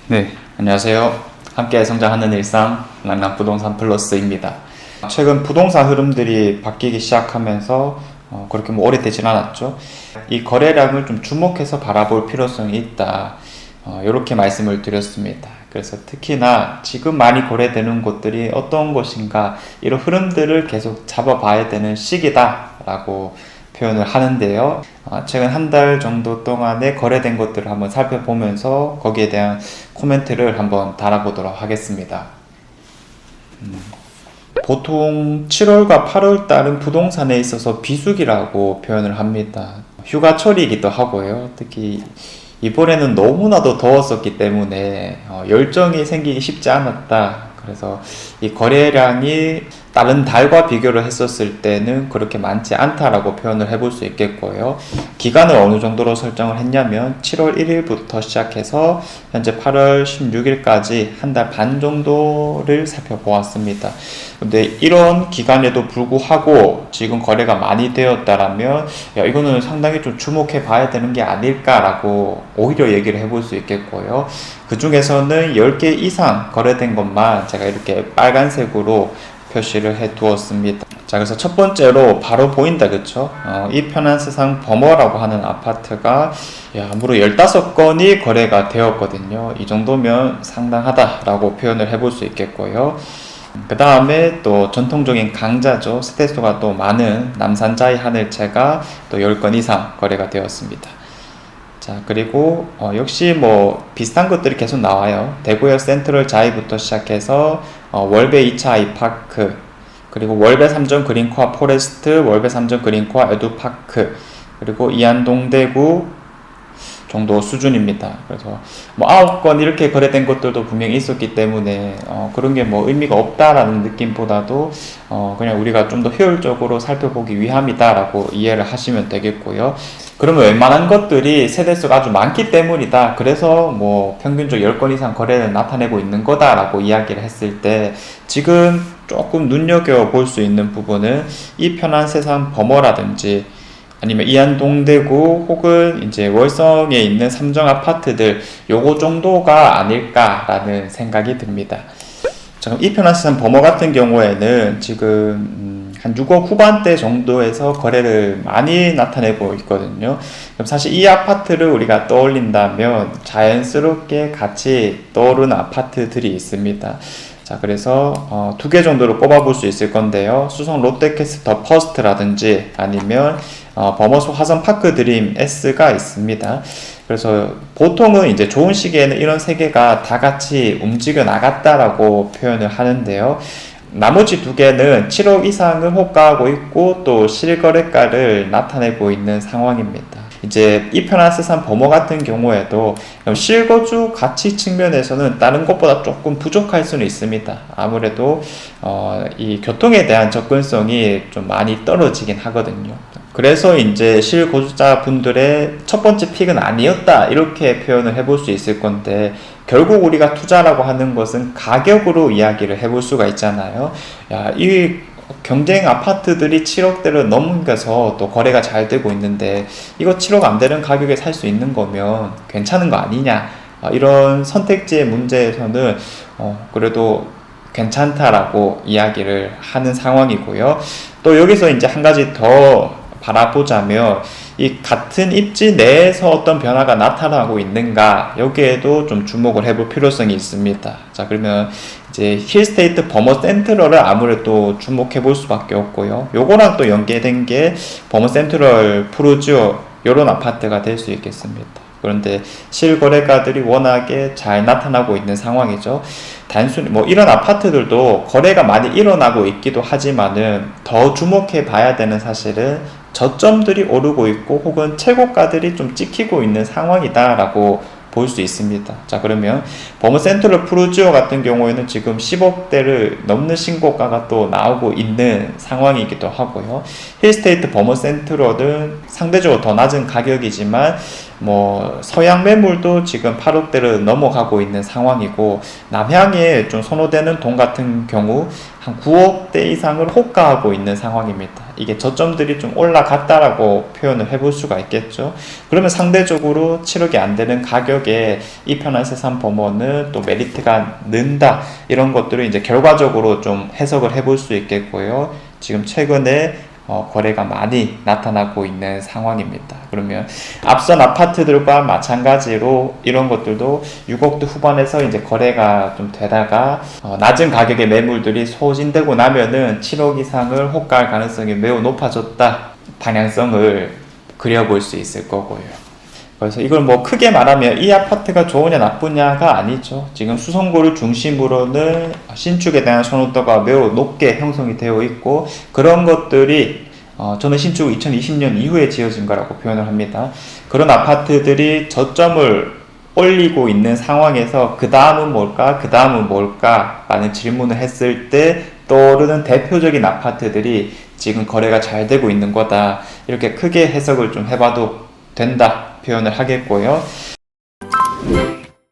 네, 안녕하세요. 함께 성장하는 일상 랑랑부동산 플러스입니다. 최근 부동산 흐름들이 바뀌기 시작하면서 그렇게 오래되진 않았죠. 이 거래량을 좀 주목해서 바라볼 필요성이 있다. 이렇게 말씀을 드렸습니다. 그래서 특히나 지금 많이 거래되는 곳들이 어떤 곳인가 이런 흐름들을 계속 잡아봐야 되는 시기다라고 표현을 하는데요. 최근 한 달 정도 동안에 거래된 것들을 한번 살펴보면서 거기에 대한 코멘트를 한번 달아보도록 하겠습니다. 보통 7월과 8월 달은 부동산에 있어서 비수기라고 표현을 합니다. 휴가철이기도 하고요. 특히 이번에는 너무나도 더웠었기 때문에 열정이 생기기 쉽지 않았다. 그래서 이 거래량이 다른 달과 비교를 했었을 때는 그렇게 많지 않다라고 표현을 해볼 수 있겠고요. 기간을 어느 정도로 설정을 했냐면 7월 1일부터 시작해서 현재 8월 16일까지 한 달 반 정도를 살펴보았습니다. 근데 이런 기간에도 불구하고 지금 거래가 많이 되었다라면 이거는 상당히 좀 주목해 봐야 되는 게 아닐까라고 오히려 얘기를 해볼 수 있겠고요. 그 중에서는 10개 이상 거래된 것만 제가 이렇게 빨간색으로 표시를 해 두었습니다. 자, 그래서 첫 번째로 바로 보인다, 그쵸? 이 편한 세상 범어라고 하는 아파트가 무려 15건이 거래가 되었거든요. 이 정도면 상당하다라고 표현을 해볼 수 있겠고요. 그 다음에 또 전통적인 강자죠. 세대수가 또 많은 남산자이 하늘채가 또 10건 이상 거래가 되었습니다. 자, 그리고 역시 비슷한 것들이 계속 나와요. 대구역 센트럴 자이부터 시작해서 월배 2차 아이파크, 그리고 월배 3점 그린코아 포레스트, 월배 3점 그린코아 에듀파크, 그리고 이안동대구 정도 수준입니다. 그래서 9건 이렇게 거래된 것들도 분명히 있었기 때문에 그런 게 의미가 없다라는 느낌보다도 그냥 우리가 좀 더 효율적으로 살펴보기 위함이다라고 이해를 하시면 되겠고요. 그러면 웬만한 것들이 세대수가 아주 많기 때문이다. 그래서 평균적 10건 이상 거래를 나타내고 있는 거다라고 이야기를 했을 때 지금 조금 눈여겨볼 수 있는 부분은 이 편한 세상 범어라든지 아니면 이안동대구 혹은 이제 월성에 있는 삼정 아파트들 요거 정도가 아닐까라는 생각이 듭니다. 자, 이 편한 세상 범어 같은 경우에는 지금 한 6억 후반대 정도에서 거래를 많이 나타내고 있거든요. 그럼 사실 이 아파트를 우리가 떠올린다면 자연스럽게 같이 떠오르는 아파트들이 있습니다. 자, 그래서 2개 정도로 꼽아볼 수 있을 건데요. 수성 롯데캐슬 더 퍼스트라든지 아니면 범어소 화성 파크 드림 S가 있습니다. 그래서 보통은 이제 좋은 시기에는 이런 3개가 다 같이 움직여 나갔다라고 표현을 하는데요. 나머지 2개는 7억 이상을 호가하고 있고 또 실거래가를 나타내고 있는 상황입니다. 이제 이 편한 세상 범어 같은 경우에도 실거주 가치 측면에서는 다른 것보다 조금 부족할 수는 있습니다. 아무래도 이 교통에 대한 접근성이 좀 많이 떨어지긴 하거든요. 그래서 이제 실거주자 분들의 첫 번째 픽은 아니었다 이렇게 표현을 해볼 수 있을 건데, 결국 우리가 투자라고 하는 것은 가격으로 이야기를 해볼 수가 있잖아요. 이 경쟁 아파트들이 7억대를 넘겨서 또 거래가 잘 되고 있는데 이거 7억 안 되는 가격에 살 수 있는 거면 괜찮은 거 아니냐, 이런 선택지의 문제에서는 그래도 괜찮다라고 이야기를 하는 상황이고요. 또 여기서 이제 한 가지 더 바라보자면 이 같은 입지 내에서 어떤 변화가 나타나고 있는가, 여기에도 좀 주목을 해볼 필요성이 있습니다. 자, 그러면 이제 힐스테이트 버머 센트럴을 아무래도 주목해 볼 수밖에 없고요. 요거랑 또 연계된 게 버머 센트럴 프루지오 요런 아파트가 될 수 있겠습니다. 그런데 실거래가들이 워낙에 잘 나타나고 있는 상황이죠. 단순히 이런 아파트들도 거래가 많이 일어나고 있기도 하지만은 더 주목해 봐야 되는 사실은 저점들이 오르고 있고 혹은 최고가들이 좀 찍히고 있는 상황이다라고 볼 수 있습니다. 자, 그러면 버머 센트럴 프루지오 같은 경우에는 지금 10억대를 넘는 신고가가 또 나오고 있는 상황이기도 하고요. 힐스테이트 버머 센트럴은 상대적으로 더 낮은 가격이지만 뭐 서양 매물도 지금 8억대를 넘어가고 있는 상황이고, 남향에 좀 선호되는 동 같은 경우 한 9억대 이상을 호가하고 있는 상황입니다. 이게 저점들이 좀 올라갔다라고 표현을 해볼 수가 있겠죠. 그러면 상대적으로 7억이 안 되는 가격에 이 편한 세상 범어는 또 메리트가 는다, 이런 것들을 이제 결과적으로 좀 해석을 해볼 수 있겠고요. 지금 최근에 거래가 많이 나타나고 있는 상황입니다. 그러면 앞선 아파트들과 마찬가지로 이런 것들도 6억대 후반에서 이제 거래가 좀 되다가 낮은 가격의 매물들이 소진되고 나면은 7억 이상을 호가할 가능성이 매우 높아졌다, 방향성을 그려볼 수 있을 거고요. 그래서 이걸 뭐 크게 말하면 이 아파트가 좋으냐 나쁘냐가 아니죠. 지금 수성구를 중심으로는 신축에 대한 선호도가 매우 높게 형성이 되어 있고, 그런 것들이 저는 신축 2020년 이후에 지어진 거라고 표현을 합니다. 그런 아파트들이 저점을 올리고 있는 상황에서 그 다음은 뭘까? 그 다음은 뭘까? 라는 질문을 했을 때 떠오르는 대표적인 아파트들이 지금 거래가 잘 되고 있는 거다, 이렇게 크게 해석을 좀 해봐도 된다 표현을 하겠고요.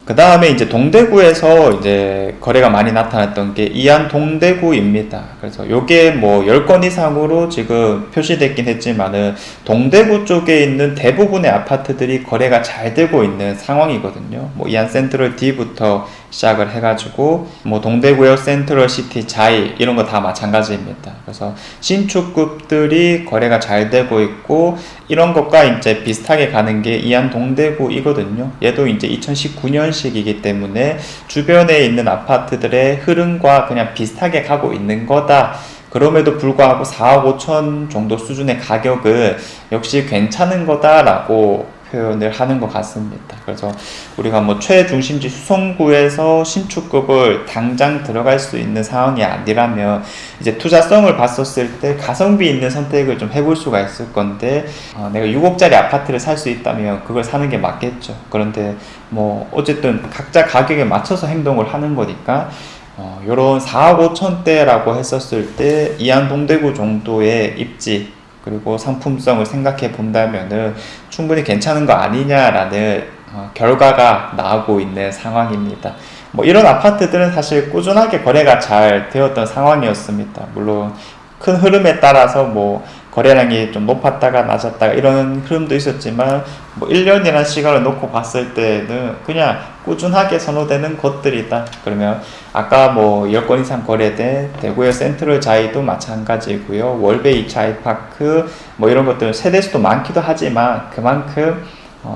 그 다음에 이제 동대구에서 이제 거래가 많이 나타났던 게 이안 동대구입니다. 그래서 요게 뭐 10건 이상으로 지금 표시됐긴 했지만은 동대구 쪽에 있는 대부분의 아파트들이 거래가 잘 되고 있는 상황이거든요. 뭐 이안 센트럴 D부터 시작을 해가지고 뭐 동대구역 센트럴 시티 자이 이런 거 다 마찬가지입니다. 그래서 신축급들이 거래가 잘 되고 있고, 이런 것과 이제 비슷하게 가는 게 이안 동대구이거든요. 얘도 이제 2019년식이기 때문에 주변에 있는 아파트들의 흐름과 그냥 비슷하게 가고 있는 거다. 그럼에도 불구하고 4억 5천 정도 수준의 가격은 역시 괜찮은 거다라고 표현을 하는 것 같습니다. 그래서 우리가 뭐 최중심지 수성구에서 신축급을 당장 들어갈 수 있는 상황이 아니라면 이제 투자성을 봤었을 때 가성비 있는 선택을 좀 해볼 수가 있을 건데, 내가 6억짜리 아파트를 살 수 있다면 그걸 사는 게 맞겠죠. 그런데 뭐 어쨌든 각자 가격에 맞춰서 행동을 하는 거니까 요런 4억 5천대라고 했었을 때 이안 동대구 정도의 입지 그리고 상품성을 생각해 본다면은 충분히 괜찮은 거 아니냐라는 결과가 나오고 있는 상황입니다. 뭐 이런 아파트들은 사실 꾸준하게 거래가 잘 되었던 상황이었습니다. 물론 큰 흐름에 따라서 뭐 거래량이 좀 높았다가 낮았다가 이런 흐름도 있었지만, 뭐 1년이라는 시간을 놓고 봤을 때는 그냥 꾸준하게 선호되는 것들이다. 그러면 아까 뭐 10건 이상 거래된 대구의 센트럴 자이도 마찬가지고요. 월베 2차 아이파크 뭐 이런 것들은 세대수도 많기도 하지만 그만큼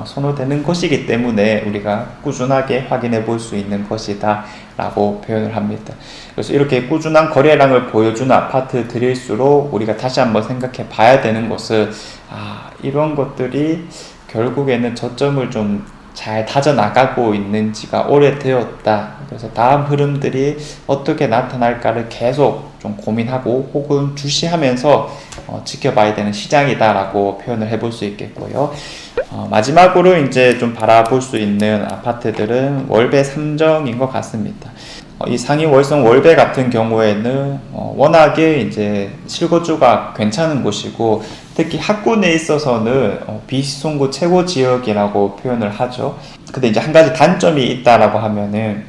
선호되는 것이기 때문에 우리가 꾸준하게 확인해 볼 수 있는 것이다 라고 표현을 합니다. 그래서 이렇게 꾸준한 거래량을 보여주는 아파트들일수록 우리가 다시 한번 생각해 봐야 되는 것은 이런 것들이 결국에는 저점을 좀 잘 다져나가고 있는지가 오래되었다. 그래서 다음 흐름들이 어떻게 나타날까를 계속 좀 고민하고 혹은 주시하면서 지켜봐야 되는 시장이다라고 표현을 해볼 수 있겠고요. 마지막으로 이제 좀 바라볼 수 있는 아파트들은 월배 3정인 것 같습니다. 이 상위 월성 월배 같은 경우에는 워낙에 이제 실거주가 괜찮은 곳이고, 특히 학군에 있어서는 비시송구 최고 지역이라고 표현을 하죠. 근데 이제 한 가지 단점이 있다라고 하면은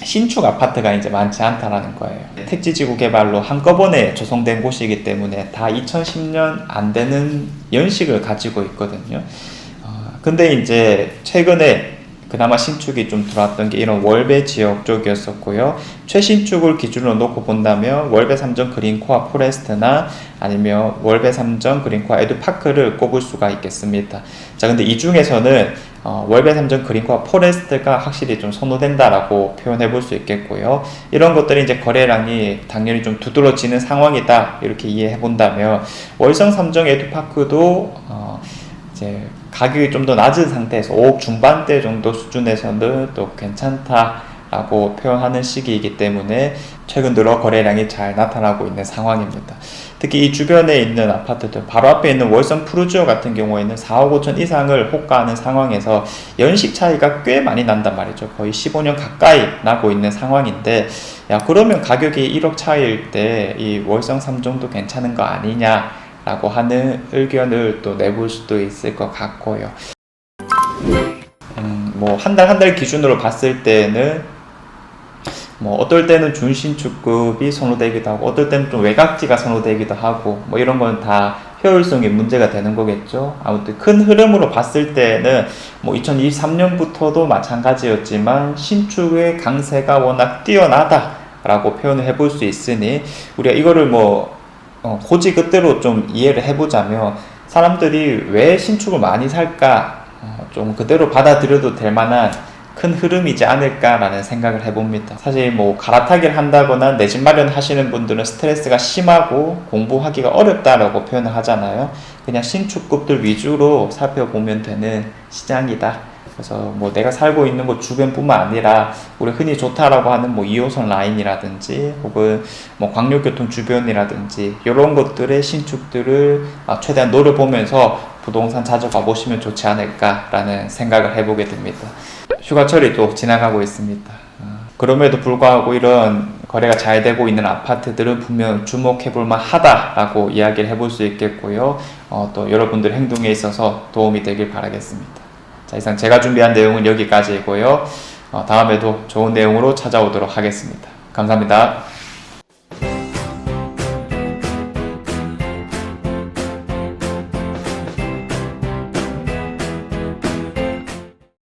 신축 아파트가 이제 많지 않다라는 거예요. 택지지구 개발로 한꺼번에 조성된 곳이기 때문에 다 2010년 안 되는 연식을 가지고 있거든요. 근데 이제 최근에 그나마 신축이 좀 들어왔던 게 이런 월배 지역 쪽이었었고요. 최신축을 기준으로 놓고 본다면 월배 3정 그린코아 포레스트나 아니면 월배 3정 그린코아 에듀파크를 꼽을 수가 있겠습니다. 자, 근데 이 중에서는 월배 3정 그린코아 포레스트가 확실히 좀 선호된다라고 표현해 볼 수 있겠고요. 이런 것들이 이제 거래량이 당연히 좀 두드러지는 상황이다, 이렇게 이해해 본다면 월성 3정 에듀파크도 이제 가격이 좀 더 낮은 상태에서 5억 중반대 정도 수준에서는 또 괜찮다라고 표현하는 시기이기 때문에 최근 들어 거래량이 잘 나타나고 있는 상황입니다. 특히 이 주변에 있는 아파트들, 바로 앞에 있는 월성 푸르지오 같은 경우에는 4억 5천 이상을 호가하는 상황에서 연식 차이가 꽤 많이 난단 말이죠. 거의 15년 가까이 나고 있는 상황인데, 그러면 가격이 1억 차이일 때 이 월성 3정도 괜찮은 거 아니냐 라고 하는 의견을 또 내볼 수도 있을 것 같고요. 뭐 한 달 한 달 기준으로 봤을 때는 뭐 어떨 때는 준신축급이 선호되기도 하고 어떨 때는 좀 외곽지가 선호되기도 하고 뭐 이런 건 다 효율성이 문제가 되는 거겠죠. 아무튼 큰 흐름으로 봤을 때는 뭐 2023년부터도 마찬가지였지만 신축의 강세가 워낙 뛰어나다라고 표현을 해볼 수 있으니 우리가 이거를 뭐 고지 그대로 좀 이해를 해보자면 사람들이 왜 신축을 많이 살까 좀 그대로 받아들여도 될 만한 큰 흐름이지 않을까라는 생각을 해봅니다. 사실 뭐 갈아타기를 한다거나 내 집 마련하시는 분들은 스트레스가 심하고 공부하기가 어렵다라고 표현을 하잖아요. 그냥 신축급들 위주로 살펴보면 되는 시장이다. 그래서 뭐 내가 살고 있는 곳 주변뿐만 아니라 우리 흔히 좋다라고 하는 뭐 2호선 라인이라든지 혹은 뭐 광역교통 주변이라든지 이런 것들의 신축들을 최대한 노려보면서 부동산 자주 가보시면 좋지 않을까라는 생각을 해보게 됩니다. 휴가철이 또 지나가고 있습니다. 그럼에도 불구하고 이런 거래가 잘 되고 있는 아파트들은 분명 주목해볼만 하다라고 이야기를 해볼 수 있겠고요. 또 여러분들 행동에 있어서 도움이 되길 바라겠습니다. 자, 이상 제가 준비한 내용은 여기까지이고요. 다음에도 좋은 내용으로 찾아오도록 하겠습니다. 감사합니다.